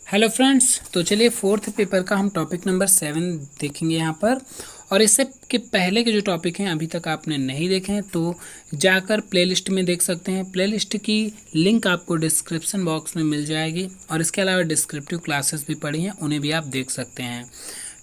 Hello friends, तो चलिए fourth paper का हम टॉपिक नंबर 7 देखेंगे यहाँ पर। और इससे के पहले के जो टॉपिक हैं अभी तक आपने नहीं देखे हैं तो जाकर प्लेलिस्ट में देख सकते हैं। प्लेलिस्ट की लिंक आपको डिस्क्रिप्शन बॉक्स में मिल जाएगी और इसके अलावा डिस्क्रिप्टिव क्लासेस भी पढ़ी हैं, उन्हें भी आप देख सकते हैं।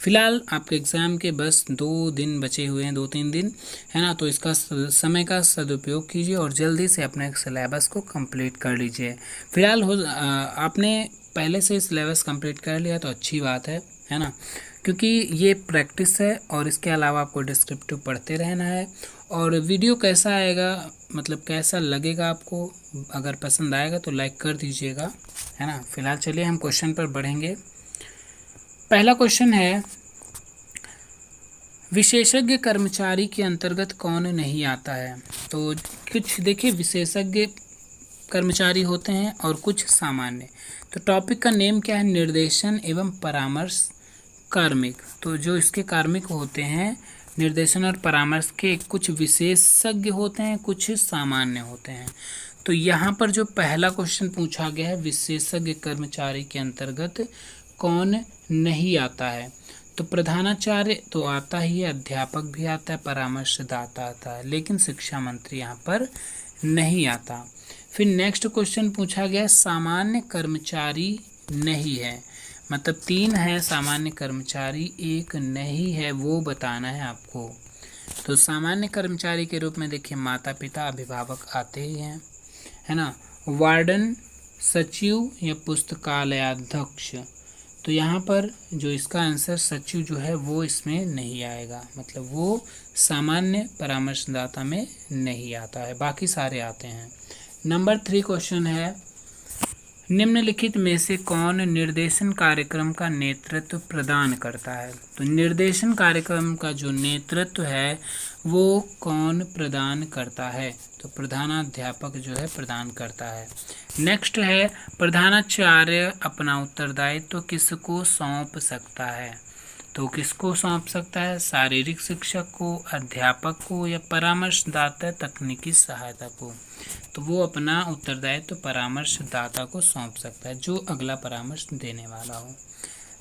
फिलहाल आपके एग्ज़ाम के बस 2 दिन बचे हुए हैं, 2-3 दिन है ना। तो इसका समय का सदुपयोग कीजिए और जल्दी से अपने सिलेबस को कंप्लीट कर लीजिए। फिलहाल आपने पहले से सिलेबस कंप्लीट कर लिया तो अच्छी बात है ना, क्योंकि ये प्रैक्टिस है और इसके अलावा आपको डिस्क्रिप्टिव पढ़ते रहना है। और वीडियो कैसा आएगा, मतलब कैसा लगेगा आपको, अगर पसंद आएगा तो लाइक कर दीजिएगा, है ना। फिलहाल चलिए हम क्वेश्चन पर बढ़ेंगे। पहला क्वेश्चन है, विशेषज्ञ कर्मचारी के अंतर्गत कौन नहीं आता है। तो कुछ देखिए, विशेषज्ञ कर्मचारी होते हैं और कुछ सामान्य। तो टॉपिक का नेम क्या है, निर्देशन एवं परामर्श कार्मिक। तो जो इसके कार्मिक होते हैं निर्देशन और परामर्श के, कुछ विशेषज्ञ होते हैं, कुछ सामान्य होते हैं। तो यहाँ पर जो पहला क्वेश्चन पूछा गया है, विशेषज्ञ कर्मचारी के अंतर्गत कौन नहीं आता है। तो प्रधानाचार्य तो आता ही है, अध्यापक भी आता है, परामर्शदाता आता है, लेकिन शिक्षा मंत्री यहाँ पर नहीं आता। फिर नेक्स्ट क्वेश्चन पूछा गया, सामान्य कर्मचारी नहीं है। मतलब 3 है सामान्य कर्मचारी, 1 नहीं है, वो बताना है आपको। तो सामान्य कर्मचारी के रूप में देखिए, माता पिता अभिभावक आते ही हैं, है ना। वार्डन, सचिव या पुस्तकालयाध्यक्ष। तो यहाँ पर जो इसका आंसर सचिव जो है वो इसमें नहीं आएगा, मतलब वो सामान्य परामर्शदाता में नहीं आता है, बाकी सारे आते हैं। नंबर 3 क्वेश्चन है, निम्नलिखित में से कौन निर्देशन कार्यक्रम का नेतृत्व प्रदान करता है। तो निर्देशन कार्यक्रम का जो नेतृत्व है वो कौन प्रदान करता है। तो प्रधानाध्यापक जो है प्रदान करता है। नेक्स्ट है, प्रधानाचार्य अपना उत्तरदायित्व किसको सौंप सकता है। तो किसको सौंप सकता है, शारीरिक शिक्षक को, अध्यापक को, या परामर्शदाता तकनीकी सहायता को। तो वो अपना उत्तरदायित्व परामर्शदाता को सौंप सकता है, जो अगला परामर्श देने वाला हो।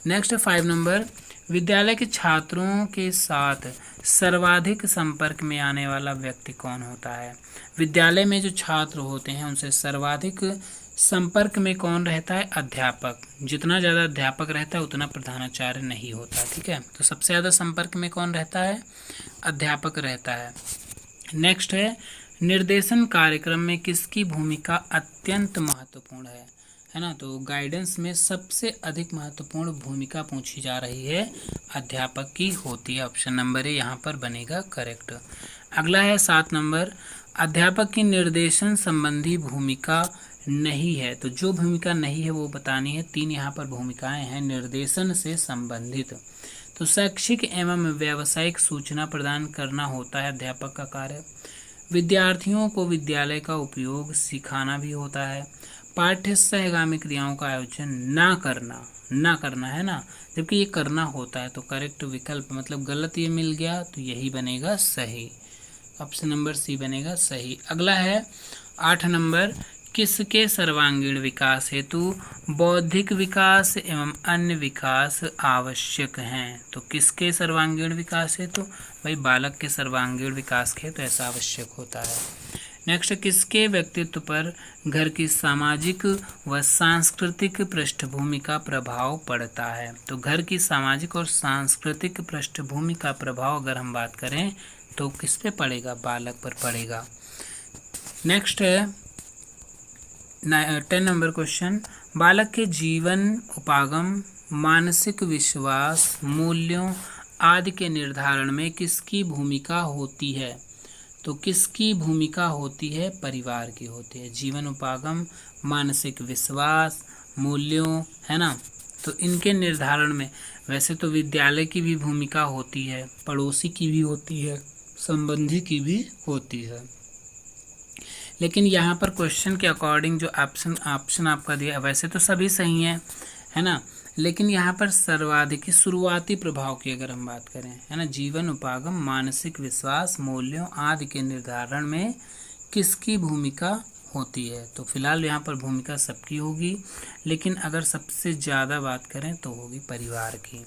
नेक्स्ट 5 नंबर, विद्यालय के छात्रों के साथ सर्वाधिक संपर्क में आने वाला व्यक्ति कौन होता है। विद्यालय में जो छात्र होते हैं उनसे सर्वाधिक संपर्क में कौन रहता है, अध्यापक। जितना ज़्यादा अध्यापक रहता है उतना प्रधानाचार्य नहीं होता, ठीक है। तो सबसे ज़्यादा संपर्क में कौन रहता है, अध्यापक रहता है। नेक्स्ट है, निर्देशन कार्यक्रम में किसकी भूमिका अत्यंत महत्वपूर्ण है ना। तो गाइडेंस में सबसे अधिक महत्वपूर्ण भूमिका पूछी जा रही है, अध्यापक की होती है। ऑप्शन नंबर ए यहाँ पर बनेगा करेक्ट। अगला है 7 नंबर, अध्यापक की निर्देशन संबंधी भूमिका नहीं है। तो जो भूमिका नहीं है वो बतानी है। 3 यहाँ पर भूमिकाएं हैं निर्देशन से संबंधित। तो शैक्षिक एवं व्यावसायिक सूचना प्रदान करना होता है अध्यापक का कार्य। विद्यार्थियों को विद्यालय का उपयोग सिखाना भी होता है। पाठ्य सहगामी क्रियाओं का आयोजन ना करना है ना, जबकि ये करना होता है। तो करेक्ट विकल्प, मतलब गलत ये मिल गया तो यही बनेगा सही। ऑप्शन नंबर सी बनेगा सही। अगला है 8 नंबर, किसके सर्वांगीण विकास हेतु बौद्धिक विकास एवं अन्य विकास आवश्यक हैं। तो किसके सर्वांगीण विकास हेतु, भाई बालक के सर्वांगीण विकास के हेतु ऐसा आवश्यक होता है। नेक्स्ट, किसके व्यक्तित्व पर घर की सामाजिक व सांस्कृतिक पृष्ठभूमि का प्रभाव पड़ता है। तो घर की सामाजिक और सांस्कृतिक पृष्ठभूमि का प्रभाव अगर हम बात करें तो किस पे पड़ेगा, बालक पर पड़ेगा। नेक्स्ट है 10 नंबर क्वेश्चन, बालक के जीवन उपागम, मानसिक विश्वास, मूल्यों आदि के निर्धारण में किसकी भूमिका होती है। तो किसकी भूमिका होती है, परिवार की होती है। जीवन उपागम, मानसिक विश्वास, मूल्यों, है ना। तो इनके निर्धारण में वैसे तो विद्यालय की भी भूमिका होती है, पड़ोसी की भी होती है, संबंधी की भी होती है, लेकिन यहाँ पर क्वेश्चन के अकॉर्डिंग जो ऑप्शन आपका दिया वैसे तो सभी सही हैं, है ना। लेकिन यहाँ पर सर्वाधिक शुरुआती प्रभाव की अगर हम बात करें, है ना, जीवन उपागम, मानसिक विश्वास, मूल्यों आदि के निर्धारण में किसकी भूमिका होती है। तो फिलहाल यहाँ पर भूमिका सबकी होगी, लेकिन अगर सबसे ज़्यादा बात करें तो होगी परिवार की।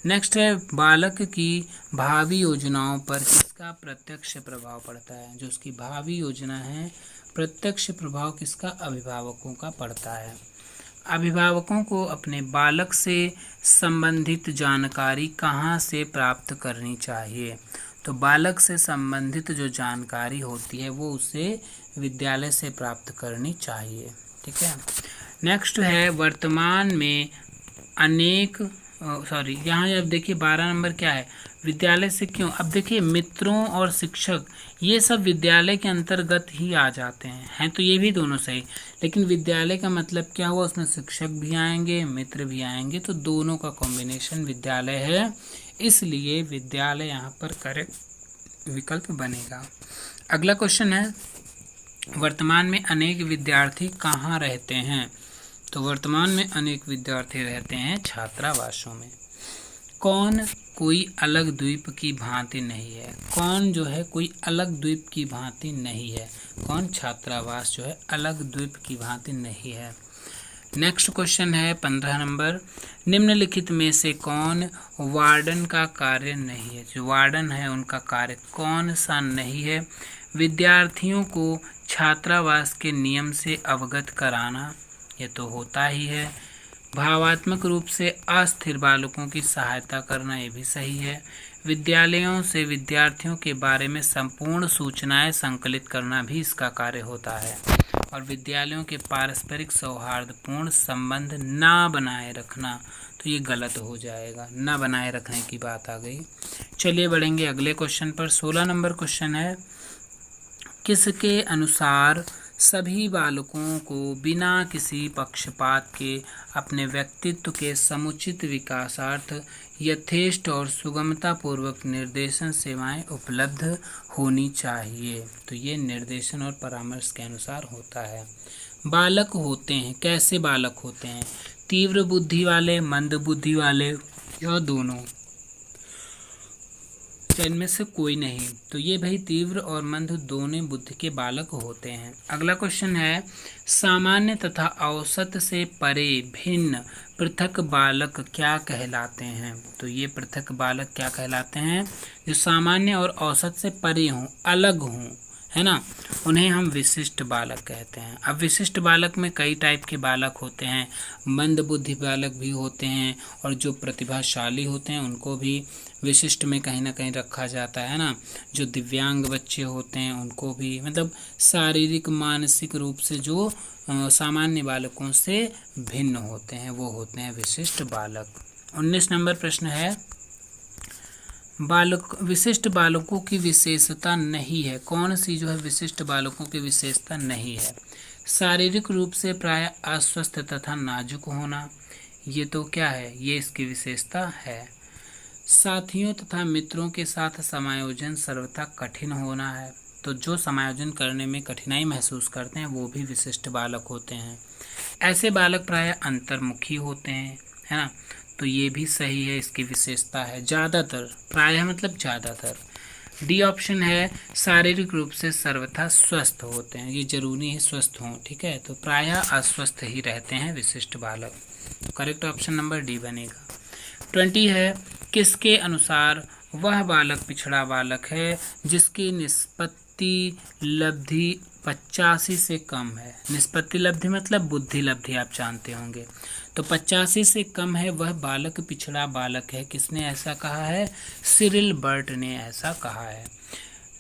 नेक्स्ट है, बालक की भावी योजनाओं पर किसका प्रत्यक्ष प्रभाव पड़ता है। जो उसकी भावी योजना है, प्रत्यक्ष प्रभाव किसका, अभिभावकों का पड़ता है। अभिभावकों को अपने बालक से संबंधित जानकारी कहाँ से प्राप्त करनी चाहिए। तो बालक से संबंधित जो जानकारी होती है वो उसे विद्यालय से प्राप्त करनी चाहिए। ठीक है। नेक्स्ट है, वर्तमान में अनेक यहाँ अब देखिए 12 नंबर क्या है, विद्यालय से क्यों। अब देखिए मित्रों और शिक्षक ये सब विद्यालय के अंतर्गत ही आ जाते हैं तो ये भी दोनों सही, लेकिन विद्यालय का मतलब क्या हुआ, उसमें शिक्षक भी आएंगे मित्र भी आएंगे, तो दोनों का कॉम्बिनेशन विद्यालय है, इसलिए विद्यालय यहाँ पर करेक्ट विकल्प बनेगा। अगला क्वेश्चन है, वर्तमान में अनेक विद्यार्थी कहाँ रहते हैं। तो वर्तमान में अनेक विद्यार्थी रहते हैं छात्रावासों में। कौन कोई अलग द्वीप की भांति नहीं है। कौन जो है कोई अलग द्वीप की भांति नहीं है। कौन, छात्रावास जो है अलग द्वीप की भांति नहीं है। नेक्स्ट क्वेश्चन है 15 नंबर, निम्नलिखित में से कौन वार्डन का कार्य नहीं है। जो वार्डन है उनका कार्य कौन सा नहीं है। विद्यार्थियों को छात्रावास के नियम से अवगत कराना, ये तो होता ही है। भावात्मक रूप से अस्थिर बालकों की सहायता करना, ये भी सही है। विद्यालयों से विद्यार्थियों के बारे में संपूर्ण सूचनाएं संकलित करना भी इसका कार्य होता है। और विद्यालयों के पारस्परिक सौहार्दपूर्ण संबंध ना बनाए रखना, तो ये गलत हो जाएगा, ना बनाए रखने की बात आ गई। चलिए बढ़ेंगे अगले क्वेश्चन पर। 16 नंबर क्वेश्चन है, किसके अनुसार सभी बालकों को बिना किसी पक्षपात के अपने व्यक्तित्व के समुचित विकासार्थ यथेष्ट और सुगमता पूर्वक निर्देशन सेवाएं उपलब्ध होनी चाहिए। तो ये निर्देशन और परामर्श के अनुसार होता है। बालक होते हैं, कैसे बालक होते हैं, तीव्र बुद्धि वाले, मंद बुद्धि वाले, या दोनों, इनमें से कोई नहीं। तो ये भाई तीव्र और मंद दोनों बुद्धि के बालक होते हैं। अगला क्वेश्चन है, सामान्य तथा औसत से परे भिन्न पृथक बालक क्या कहलाते हैं। तो ये पृथक बालक क्या कहलाते हैं, जो सामान्य और औसत से परे हों, अलग हों, है ना, उन्हें हम विशिष्ट बालक कहते हैं। अब विशिष्ट बालक में कई टाइप के बालक होते हैं, मंद बुद्धि बालक भी होते हैं, और जो प्रतिभाशाली होते हैं उनको भी विशिष्ट में कहीं ना कहीं रखा जाता है ना। जो दिव्यांग बच्चे होते हैं उनको भी, मतलब शारीरिक मानसिक रूप से जो सामान्य बालकों से भिन्न होते हैं वो होते हैं विशिष्ट बालक। 19 नंबर प्रश्न है, विशिष्ट बालकों की विशेषता नहीं है। कौन सी जो है विशिष्ट बालकों की विशेषता नहीं है। शारीरिक रूप से प्राय अस्वस्थ तथा नाजुक होना, ये तो क्या है, ये इसकी विशेषता है। साथियों तथा मित्रों के साथ समायोजन सर्वथा कठिन होना है। तो जो समायोजन करने में कठिनाई महसूस करते हैं वो भी विशिष्ट बालक होते हैं। ऐसे बालक प्राय अंतर्मुखी होते हैं, है ना, तो ये भी सही है, इसकी विशेषता है। ज़्यादातर, प्रायः मतलब ज़्यादातर। डी ऑप्शन है, शारीरिक रूप से सर्वथा स्वस्थ होते हैं, ये जरूरी है स्वस्थ हों, ठीक है, तो प्रायः अस्वस्थ ही रहते हैं विशिष्ट बालक। करेक्ट ऑप्शन नंबर डी बनेगा। 20 है, किसके अनुसार वह बालक पिछड़ा बालक है जिसकी निष्पत्ति लब्धि 85 से कम है। निष्पत्ति लब्धि मतलब बुद्धि लब्धि, आप जानते होंगे। तो 85 से कम है वह बालक पिछड़ा बालक है। किसने ऐसा कहा है, सिरिल बर्ट ने ऐसा कहा है।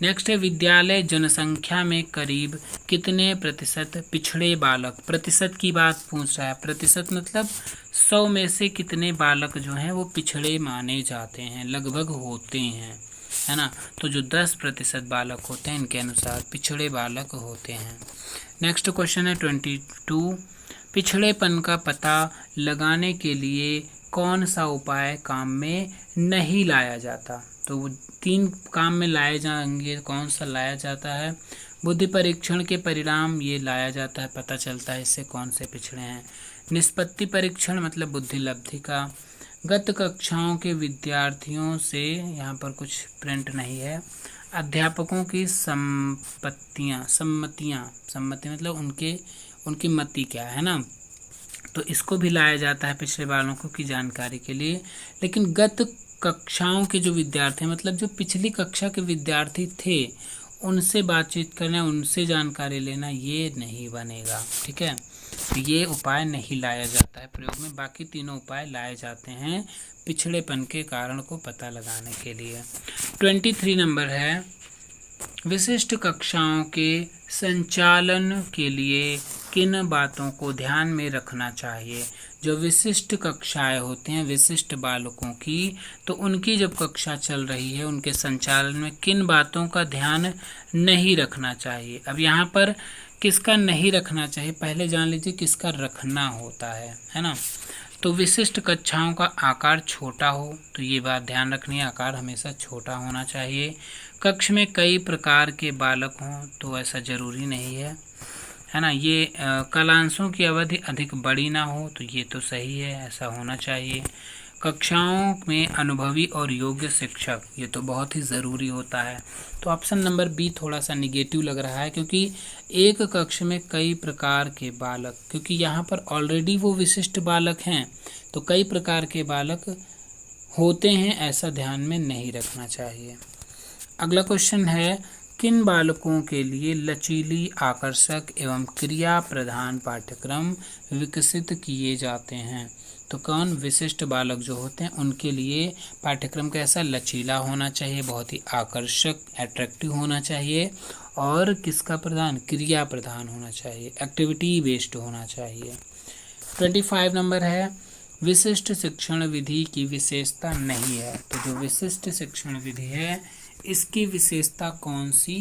नेक्स्ट है, विद्यालय जनसंख्या में करीब कितने प्रतिशत पिछड़े बालक, प्रतिशत की बात पूछ रहा है। प्रतिशत मतलब 100 में से कितने बालक जो हैं वो पिछड़े माने जाते हैं, लगभग होते हैं, है ना। तो जो 10% बालक होते हैं इनके अनुसार पिछड़े बालक होते हैं। नेक्स्ट क्वेश्चन है 22, पिछड़ेपन का पता लगाने के लिए कौन सा उपाय काम में नहीं लाया जाता। तो वो 3 काम में लाए जाएंगे, कौन सा लाया जाता है। बुद्धि परीक्षण के परिणाम ये लाया जाता है, पता चलता है इससे कौन से पिछड़े हैं। निष्पत्ति परीक्षण मतलब बुद्धि लब्धि का। गत कक्षाओं के विद्यार्थियों से, यहाँ पर कुछ प्रिंट नहीं है, अध्यापकों की सम्मति मतलब उनकी मति क्या है ना, तो इसको भी लाया जाता है पिछले वालों की जानकारी के लिए। लेकिन गत कक्षाओं के जो विद्यार्थी मतलब जो पिछली कक्षा के विद्यार्थी थे उनसे बातचीत करना, उनसे जानकारी लेना, ये नहीं बनेगा। ठीक है, तो ये उपाय नहीं लाया जाता है प्रयोग में। बाकी तीनों उपाय लाए जाते हैं पिछड़ेपन के कारण को पता लगाने के लिए। 23 नंबर है, विशिष्ट कक्षाओं के संचालन के लिए किन बातों को ध्यान में रखना चाहिए। जो विशिष्ट कक्षाएं होती हैं विशिष्ट बालकों की, तो उनकी जब कक्षा चल रही है उनके संचालन में किन बातों का ध्यान नहीं रखना चाहिए। अब यहाँ पर किसका नहीं रखना चाहिए पहले जान लीजिए, किसका रखना होता है ना। तो विशिष्ट कक्षाओं का आकार छोटा हो, तो ये बात ध्यान रखनी है, आकार हमेशा छोटा होना चाहिए। कक्ष में कई प्रकार के बालक हों, तो ऐसा जरूरी नहीं है ना। ये कालांशों की अवधि अधिक बड़ी ना हो, तो ये तो सही है, ऐसा होना चाहिए। कक्षाओं में अनुभवी और योग्य शिक्षक, ये तो बहुत ही ज़रूरी होता है। तो ऑप्शन नंबर बी थोड़ा सा निगेटिव लग रहा है, क्योंकि एक कक्ष में कई प्रकार के बालक, क्योंकि यहाँ पर ऑलरेडी वो विशिष्ट बालक हैं, तो कई प्रकार के बालक होते हैं, ऐसा ध्यान में नहीं रखना चाहिए। अगला क्वेश्चन है, किन बालकों के लिए लचीली, आकर्षक एवं क्रिया प्रधान पाठ्यक्रम विकसित किए जाते हैं। तो कौन विशिष्ट बालक जो होते हैं उनके लिए पाठ्यक्रम कैसा लचीला होना चाहिए, बहुत ही आकर्षक एट्रैक्टिव होना चाहिए, और किसका प्रधान, क्रिया प्रधान होना चाहिए, एक्टिविटी बेस्ड होना चाहिए। 25 नंबर है, विशिष्ट शिक्षण विधि की विशेषता नहीं है। तो जो विशिष्ट शिक्षण विधि है इसकी विशेषता कौन सी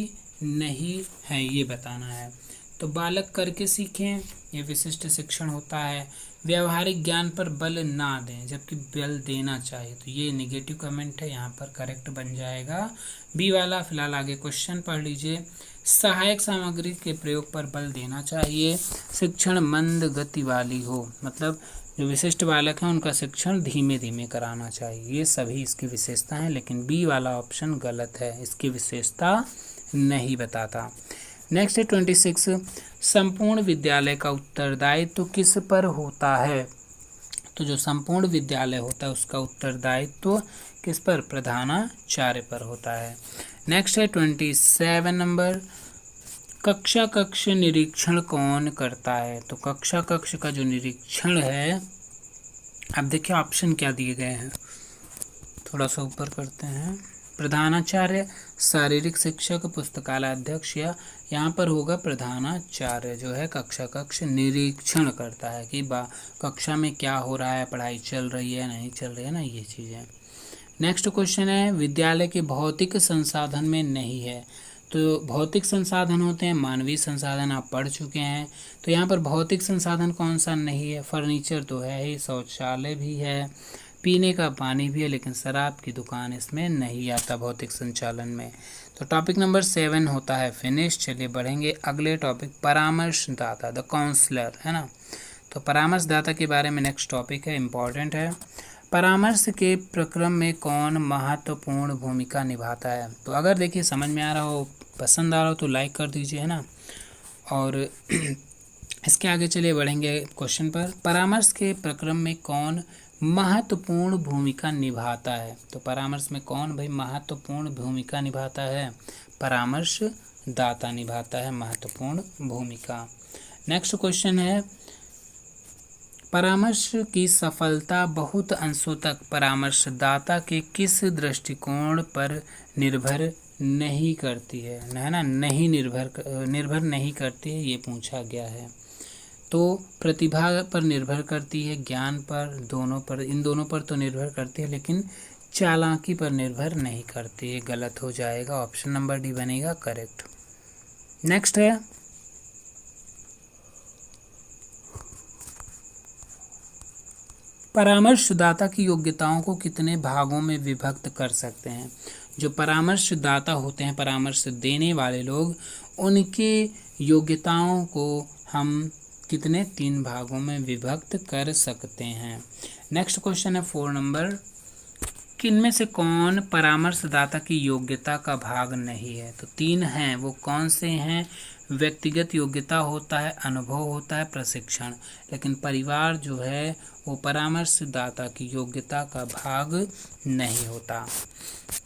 नहीं है ये बताना है। तो बालक करके सीखें, ये विशिष्ट शिक्षण होता है। व्यवहारिक ज्ञान पर बल ना दें, जबकि बल देना चाहिए, तो ये नेगेटिव कमेंट है, यहाँ पर करेक्ट बन जाएगा बी वाला। फिलहाल आगे क्वेश्चन पढ़ लीजिए। सहायक सामग्री के प्रयोग पर बल देना चाहिए। शिक्षण मंद गति वाली हो, मतलब जो विशिष्ट बालक हैं उनका शिक्षण धीमे धीमे कराना चाहिए। ये सभी इसकी विशेषता हैं, लेकिन बी वाला ऑप्शन गलत है, इसकी विशेषता नहीं बताता। नेक्स्ट है 26, संपूर्ण विद्यालय का उत्तरदायित्व किस पर होता है। तो जो संपूर्ण विद्यालय होता है उसका उत्तरदायित्व किस पर, प्रधानाचार्य पर होता है। नेक्स्ट है 27 नंबर, कक्षा कक्ष निरीक्षण कौन करता है। तो कक्षा कक्ष का जो निरीक्षण है, अब देखिए ऑप्शन क्या दिए गए हैं, थोड़ा सा ऊपर करते हैं। प्रधानाचार्य, शारीरिक शिक्षक, पुस्तकालय अध्यक्ष, या यहाँ पर होगा प्रधानाचार्य जो है कक्षा कक्ष निरीक्षण करता है कि कक्षा में क्या हो रहा है, पढ़ाई चल रही है नहीं चल रही है ना, ये चीज़ें। नेक्स्ट क्वेश्चन है, विद्यालय के भौतिक संसाधन में नहीं है। तो भौतिक संसाधन होते हैं मानवीय संसाधन, आप पढ़ चुके हैं। तो यहाँ पर भौतिक संसाधन कौन सा नहीं है, फर्नीचर तो है ही, शौचालय भी है, पीने का पानी भी है, लेकिन शराब की दुकान इसमें नहीं आता भौतिक संचालन में। तो टॉपिक नंबर 7 होता है फिनिश। चलिए बढ़ेंगे अगले टॉपिक, परामर्शदाता, द काउंसलर, है ना। तो परामर्शदाता के बारे में नेक्स्ट टॉपिक है, इम्पॉर्टेंट है। परामर्श के प्रक्रम में कौन महत्वपूर्ण भूमिका निभाता है। तो अगर देखिए समझ में आ रहा हो, पसंद आ रहा हो तो लाइक कर दीजिए, है ना। और इसके आगे चलिए बढ़ेंगे क्वेश्चन पर, परामर्श के प्रक्रम में कौन महत्वपूर्ण भूमिका निभाता है। तो परामर्श में कौन भाई महत्वपूर्ण भूमिका निभाता है, परामर्शदाता निभाता है महत्वपूर्ण भूमिका। नेक्स्ट क्वेश्चन है, परामर्श की सफलता बहुत अंशों तक परामर्शदाता के किस दृष्टिकोण पर निर्भर नहीं करती है ना, नहीं निर्भर नहीं करती है, ये पूछा गया है। तो प्रतिभा पर निर्भर करती है, ज्ञान पर, दोनों पर, इन दोनों पर तो निर्भर करती है, लेकिन चालाकी पर निर्भर नहीं करती है, गलत हो जाएगा, ऑप्शन नंबर डी बनेगा करेक्ट। नेक्स्ट है, परामर्शदाता की योग्यताओं को कितने भागों में विभक्त कर सकते हैं। जो परामर्शदाता होते हैं, परामर्श देने वाले लोग, उनकी योग्यताओं को हम कितने 3 भागों में विभक्त कर सकते हैं। नेक्स्ट क्वेश्चन है 4 नंबर, किनमें से कौन परामर्शदाता की योग्यता का भाग नहीं है? तो 3 हैं, वो कौन से हैं? व्यक्तिगत योग्यता होता है, अनुभव होता है, प्रशिक्षण। लेकिन परिवार जो है वो परामर्शदाता की योग्यता का भाग नहीं होता।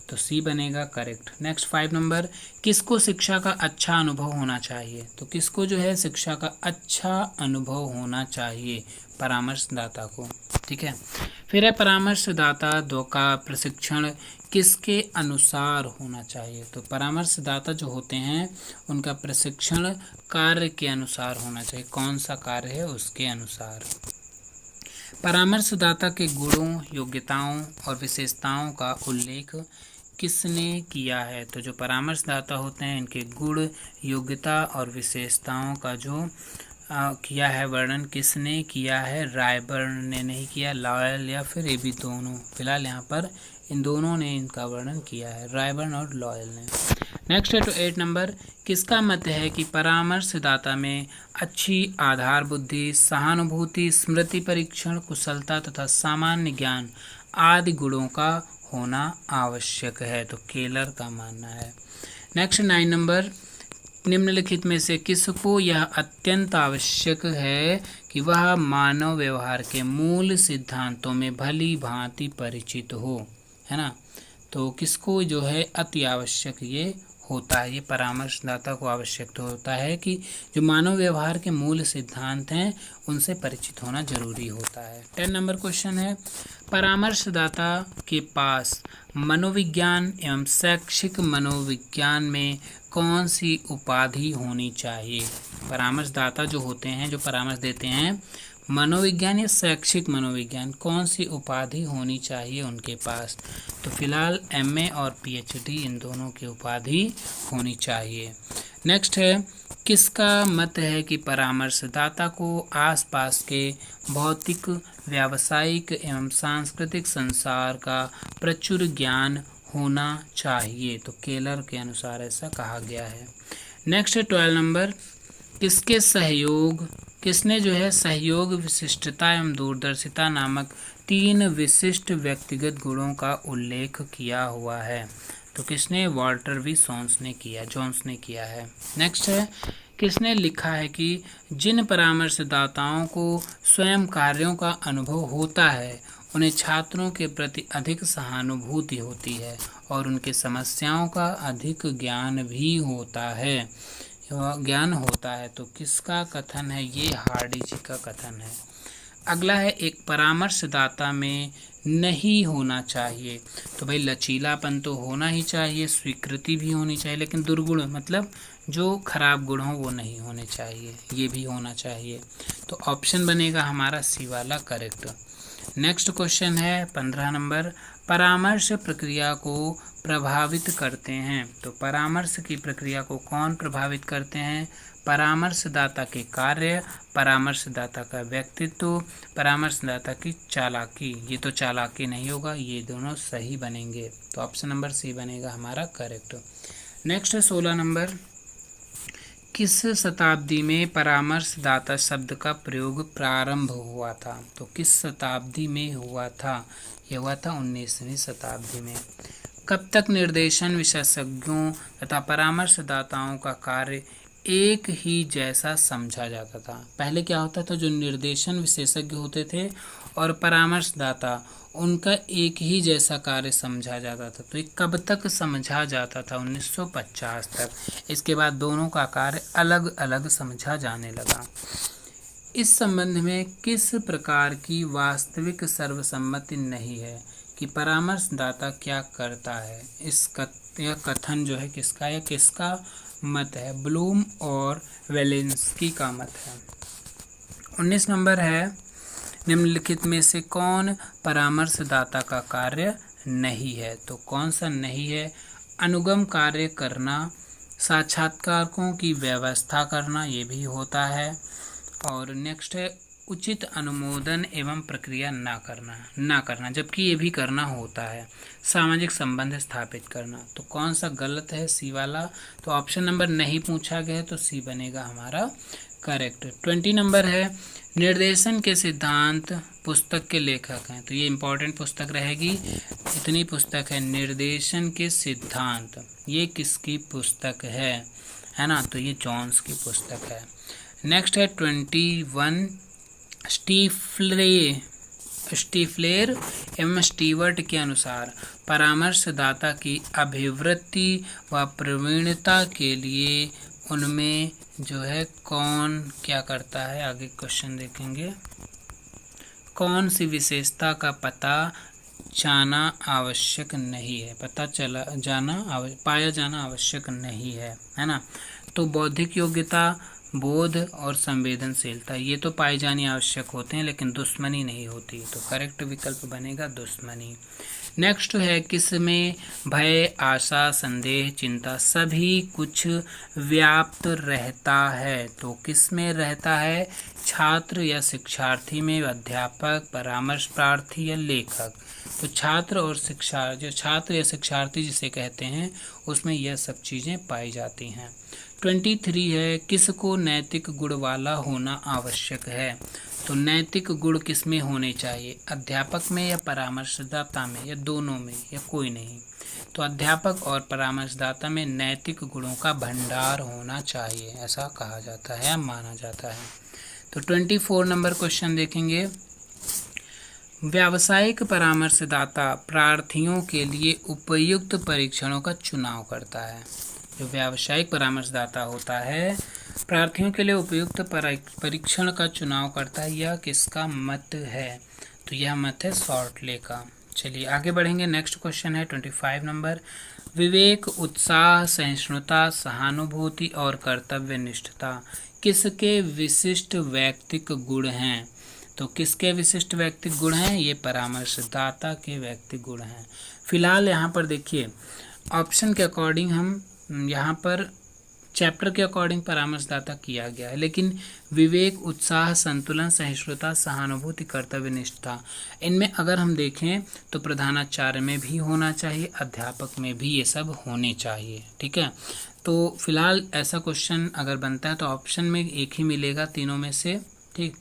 तो सी बनेगा करेक्ट। नेक्स्ट 5 नंबर, किसको शिक्षा का अच्छा अनुभव होना चाहिए? तो किसको जो है शिक्षा का अच्छा अनुभव होना चाहिए? परामर्शदाता को। ठीक है। फिर है परामर्शदाता का प्रशिक्षण किसके अनुसार होना चाहिए? तो परामर्शदाता जो होते हैं उनका प्रशिक्षण कार्य के अनुसार होना चाहिए। कौन सा कार्य है उसके अनुसार। परामर्शदाता के गुणों, योग्यताओं और विशेषताओं का उल्लेख किसने किया है? तो जो परामर्शदाता होते हैं इनके गुण, योग्यता और विशेषताओं का जो किया है वर्णन किसने किया है? रायबर्न ने नहीं किया, लॉयल या फिर ये भी दोनों। फिलहाल यहाँ पर इन दोनों ने इनका वर्णन किया है, रायबर्न और लॉयल ने। नेक्स्ट है तो 8 नंबर, किसका मत है कि परामर्शदाता में अच्छी आधार बुद्धि, सहानुभूति, स्मृति परीक्षण, कुशलता तथा सामान्य ज्ञान आदि गुणों का होना आवश्यक है? तो केलर का मानना है। नेक्स्ट 9 नंबर, निम्नलिखित में से किसको यह अत्यंत आवश्यक है कि वह मानव व्यवहार के मूल सिद्धांतों में भली भांति परिचित हो? है ना। तो किसको जो है अति आवश्यक ये होता है? ये परामर्शदाता को आवश्यक तो होता है कि जो मानव व्यवहार के मूल सिद्धांत हैं उनसे परिचित होना जरूरी होता है। 10 नंबर क्वेश्चन है, परामर्शदाता के पास मनोविज्ञान एवं शैक्षिक मनोविज्ञान में कौन सी उपाधि होनी चाहिए? परामर्शदाता जो होते हैं, जो परामर्श देते हैं, मनोविज्ञान या शैक्षिक मनोविज्ञान, कौन सी उपाधि होनी चाहिए उनके पास? तो फिलहाल एमए और पीएचडी इन दोनों की उपाधि होनी चाहिए। नेक्स्ट है, किसका मत है कि परामर्शदाता को आसपास के भौतिक, व्यावसायिक एवं सांस्कृतिक संसार का प्रचुर ज्ञान होना चाहिए? तो केलर के अनुसार ऐसा कहा गया है। नेक्स्ट है 12 नंबर, किसने जो है सहयोग, विशिष्टता एवं दूरदर्शिता नामक 3 विशिष्ट व्यक्तिगत गुणों का उल्लेख किया हुआ है? तो किसने? वॉल्टर वी जोन्स ने किया है। नेक्स्ट है, किसने लिखा है कि जिन परामर्शदाताओं को स्वयं कार्यों का अनुभव होता है उन्हें छात्रों के प्रति अधिक सहानुभूति होती है और उनके समस्याओं का अधिक ज्ञान भी होता है। तो किसका कथन है? ये हार्डी जी का कथन है। अगला है, एक परामर्शदाता में नहीं होना चाहिए। तो भाई लचीलापन तो होना ही चाहिए, स्वीकृति भी होनी चाहिए, लेकिन दुर्गुण मतलब जो खराब गुण हो वो नहीं होने चाहिए, ये भी होना चाहिए। तो ऑप्शन बनेगा हमारा सी वाला करेक्ट। नेक्स्ट क्वेश्चन है 15 नंबर, परामर्श प्रक्रिया को प्रभावित करते हैं। तो परामर्श की प्रक्रिया को कौन प्रभावित करते हैं? परामर्शदाता के कार्य, परामर्शदाता का व्यक्तित्व, परामर्शदाता की चालाकी। ये तो चालाकी नहीं होगा, ये दोनों सही बनेंगे। तो ऑप्शन नंबर सी बनेगा हमारा करेक्ट। नेक्स्ट है 16 नंबर, किस शताब्दी में परामर्शदाता शब्द का प्रयोग प्रारंभ हुआ था? तो किस शताब्दी में हुआ था? यह हुआ था 19वीं शताब्दी में। कब तक निर्देशन विशेषज्ञों तथा परामर्शदाताओं का कार्य एक ही जैसा समझा जाता था? पहले क्या होता था, जो निर्देशन विशेषज्ञ होते थे और परामर्शदाता, उनका एक ही जैसा कार्य समझा जाता था। तो ये कब तक समझा जाता था? 1950 तक। इसके बाद दोनों का कार्य अलग अलग समझा जाने लगा। इस संबंध में किस प्रकार की वास्तविक सर्वसम्मति नहीं है कि परामर्शदाता क्या करता है? यह कथन जो है किसका या किसका मत है? ब्लूम और वेलेंस्की का मत है। 19 नंबर है, निम्नलिखित में से कौन परामर्शदाता का कार्य नहीं है? तो कौन सा नहीं है? अनुगम कार्य करना, साक्षात्कारकों की व्यवस्था करना, ये भी होता है। और नेक्स्ट है उचित अनुमोदन एवं प्रक्रिया ना करना, जबकि ये भी करना होता है। सामाजिक संबंध स्थापित करना। तो कौन सा गलत है? सी वाला। तो ऑप्शन नंबर नहीं पूछा गया तो सी बनेगा हमारा करेक्ट। 20 नंबर है निर्देशन के सिद्धांत पुस्तक के लेखक हैं, तो ये इम्पोर्टेंट पुस्तक रहेगी। इतनी पुस्तक है निर्देशन के सिद्धांत, ये किसकी पुस्तक है ना, तो ये जॉन्स की पुस्तक है। नेक्स्ट है 21 स्टीफलेर एवं स्टीवर्ट के अनुसार परामर्शदाता की अभिवृत्ति व प्रवीणता के लिए उनमें जो है कौन क्या करता है, आगे क्वेश्चन देखेंगे। कौन सी विशेषता का पता जाना आवश्यक नहीं है, पाया जाना आवश्यक नहीं है ना। तो बौद्धिक योग्यता, बोध और संवेदनशीलता ये तो पाई जानी आवश्यक होते हैं, लेकिन दुश्मनी नहीं होती, तो करेक्ट विकल्प बनेगा दुश्मनी। नेक्स्ट है किसमें भय, आशा, संदेह, चिंता सभी कुछ व्याप्त रहता है, तो किसमें रहता है, छात्र या शिक्षार्थी में, अध्यापक, परामर्श प्रार्थी या लेखक। तो छात्र या शिक्षार्थी जिसे कहते हैं उसमें यह सब चीज़ें पाई जाती हैं। 23 है किसको नैतिक गुण वाला होना आवश्यक है, तो नैतिक गुण किस में होने चाहिए, अध्यापक में या परामर्शदाता में या दोनों में या कोई नहीं। तो अध्यापक और परामर्शदाता में नैतिक गुणों का भंडार होना चाहिए, ऐसा कहा जाता है या माना जाता है। तो 24 नंबर क्वेश्चन देखेंगे। व्यावसायिक परामर्शदाता प्रार्थियों के लिए उपयुक्त परीक्षणों का चुनाव करता है। जो व्यावसायिक परामर्शदाता होता है प्रार्थियों के लिए उपयुक्त परीक्षण का चुनाव करता है, यह किसका मत है, तो यह मत है शॉर्टले का। चलिए आगे बढ़ेंगे। नेक्स्ट क्वेश्चन है 25 नंबर। विवेक, उत्साह, सहिष्णुता, सहानुभूति और कर्तव्यनिष्ठता किसके विशिष्ट व्यक्तिक गुण हैं, तो किसके विशिष्ट व्यक्तिक गुण हैं, ये परामर्शदाता के व्यक्तिक गुण हैं। फिलहाल यहाँ पर देखिए ऑप्शन के अकॉर्डिंग हम यहाँ पर चैप्टर के अकॉर्डिंग परामर्शदाता किया गया है, लेकिन विवेक, उत्साह, संतुलन, सहिष्णुता, सहानुभूति, कर्तव्यनिष्ठा इनमें अगर हम देखें तो प्रधानाचार्य में भी होना चाहिए, अध्यापक में भी ये सब होने चाहिए। ठीक है, तो फिलहाल ऐसा क्वेश्चन अगर बनता है तो ऑप्शन में एक ही मिलेगा तीनों में से, ठीक,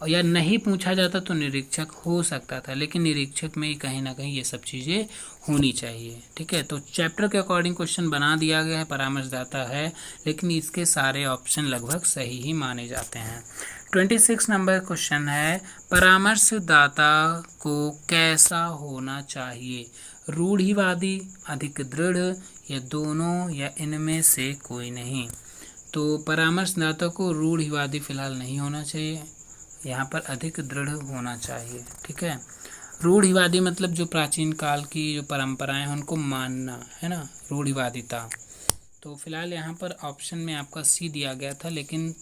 और या नहीं पूछा जाता तो निरीक्षक हो सकता था, लेकिन निरीक्षक में कहीं ना कहीं ये सब चीज़ें होनी चाहिए। ठीक है, तो चैप्टर के अकॉर्डिंग क्वेश्चन बना दिया गया है, परामर्शदाता है, लेकिन इसके सारे ऑप्शन लगभग सही ही माने जाते हैं। 26 नंबर क्वेश्चन है परामर्शदाता को कैसा होना चाहिए, रूढ़िवादी, अधिक दृढ़ या दोनों या इनमें से कोई नहीं। तो परामर्शदाता को रूढ़िवादी फिलहाल नहीं होना चाहिए, यहाँ पर अधिक दृढ़ होना चाहिए। ठीक है, रूढ़िवादी मतलब जो प्राचीन काल की जो परंपराएं हैं उनको मानना है ना, रूढ़िवादिता। तो फिलहाल यहाँ पर ऑप्शन में आपका सी दिया गया था लेकिन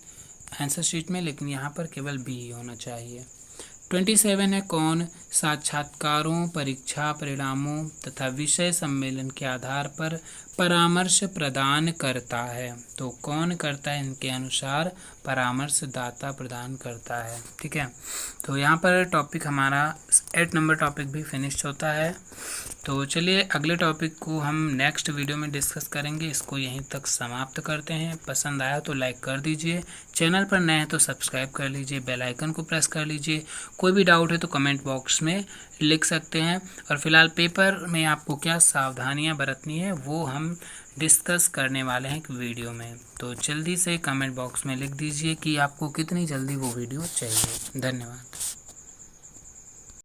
आंसर शीट में, लेकिन यहाँ पर केवल बी ही होना चाहिए। 27 है कौन साक्षात्कारों, परीक्षा परिणामों तथा विषय सम्मेलन के आधार पर परामर्श प्रदान करता है, तो कौन करता है, इनके अनुसार परामर्शदाता प्रदान करता है। ठीक है, तो यहाँ पर टॉपिक हमारा 8 नंबर टॉपिक भी फिनिश होता है। तो चलिए अगले टॉपिक को हम नेक्स्ट वीडियो में डिस्कस करेंगे, इसको यहीं तक समाप्त करते हैं। पसंद आया तो लाइक कर दीजिए, चैनल पर नए हैं तो सब्सक्राइब कर लीजिए, बेल आइकन को प्रेस कर लीजिए। कोई भी डाउट है तो कमेंट बॉक्स में लिख सकते हैं, और फिलहाल पेपर में आपको क्या सावधानियां बरतनी है वो हम डिस्कस करने वाले हैं एक वीडियो में। तो जल्दी से कमेंट बॉक्स में लिख दीजिए कि आपको कितनी जल्दी वो वीडियो चाहिए। धन्यवाद।